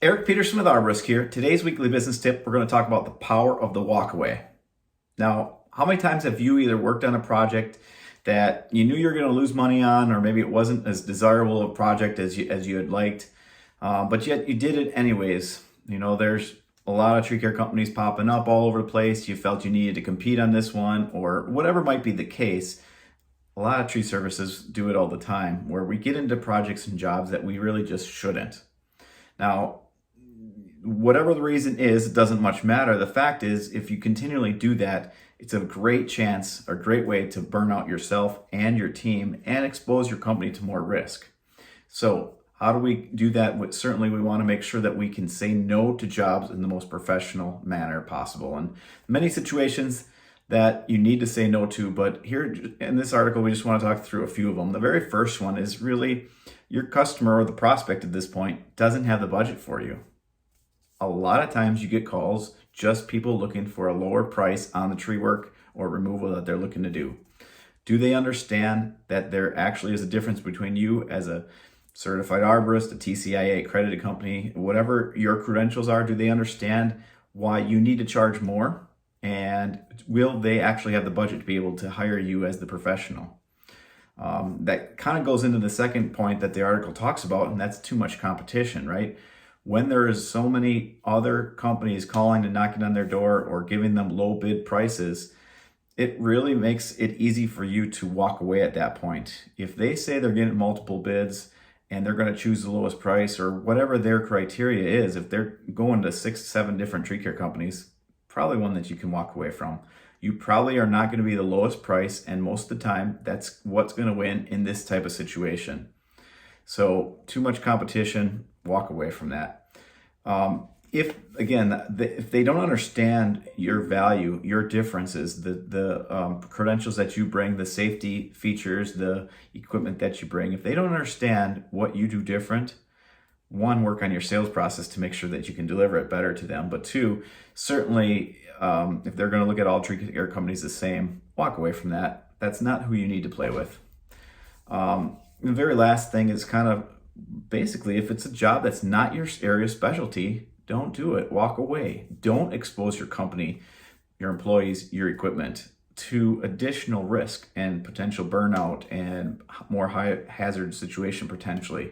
Eric Peterson with Arborist here. Today's weekly business tip, we're going to talk about the power of the walkaway. Now, how many times have you either worked on a project that you knew you were going to lose money on, or maybe it wasn't as desirable a project as you had liked, but yet you did it anyways? You know, there's a lot of tree care companies popping up all over the place. You felt you needed to compete on this one, or whatever might be the case. A lot of tree services do it all the time, where we get into projects and jobs that we really just shouldn't. Now, whatever the reason is, it doesn't much matter. The fact is, if you continually do that, it's a great chance, a great way to burn out yourself and your team and expose your company to more risk. So how do we do that? Certainly, we want to make sure that we can say no to jobs in the most professional manner possible. And many situations that you need to say no to, but here in this article, we just want to talk through a few of them. The very first one is really your customer or the prospect at this point doesn't have the budget for you. A lot of times you get calls, just people looking for a lower price on the tree work or removal that they're looking to do. Do they understand that there actually is a difference between you as a certified arborist, a TCIA accredited company, whatever your credentials are? Do they understand why you need to charge more? And will they actually have the budget to be able to hire you as the professional? That kind of goes into the second point that the article talks about, and that's too much competition, right? When there is so many other companies calling and knocking on their door or giving them low bid prices, it really makes it easy for you to walk away at that point. If they say they're getting multiple bids and they're going to choose the lowest price or whatever their criteria is, if they're going to 6, 7 different tree care companies, probably one that you can walk away from. You probably are not going to be the lowest price, and most of the time, that's what's going to win in this type of situation. So too much competition, walk away from that. If they don't understand your value, your differences, the credentials that you bring, the safety features, the equipment that you bring, if they don't understand what you do different, one, work on your sales process to make sure that you can deliver it better to them. But two, certainly, if they're going to look at all tree care companies the same, walk away from that. That's not who you need to play with. The very last thing is kind of basically, if it's a job that's not your area of specialty, don't do it. Walk away. Don't expose your company, your employees, your equipment to additional risk and potential burnout and more high hazard situation potentially.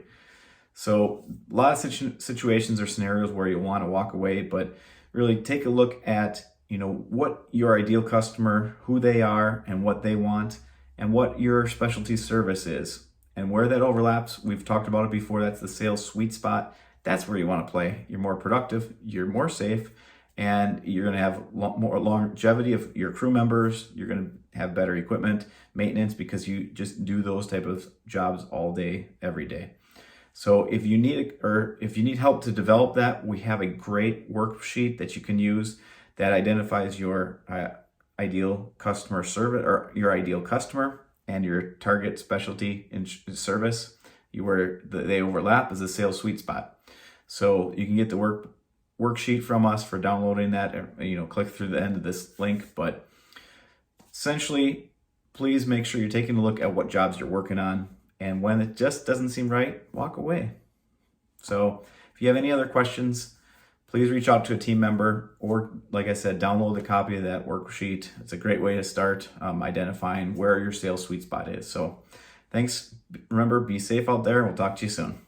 So a lot of situations or scenarios where you want to walk away, but really take a look at, what your ideal customer, who they are and what they want, and what your specialty service is. And where that overlaps, we've talked about it before, that's the sales sweet spot. That's where you want to play. You're more productive, you're more safe, and you're going to have more longevity of your crew members. You're going to have better equipment, maintenance, because you just do those type of jobs all day, every day. So if you need help to develop that, we have a great worksheet that you can use that identifies your ideal customer service or your ideal customer and your target specialty in service, where they overlap is a sales sweet spot. So you can get the worksheet from us for downloading that. Click through the end of this link. But essentially, please make sure you're taking a look at what jobs you're working on. And when it just doesn't seem right, walk away. So if you have any other questions, please reach out to a team member, or like I said, download a copy of that worksheet. It's a great way to start identifying where your sales sweet spot is. So thanks. Remember, be safe out there, and we'll talk to you soon.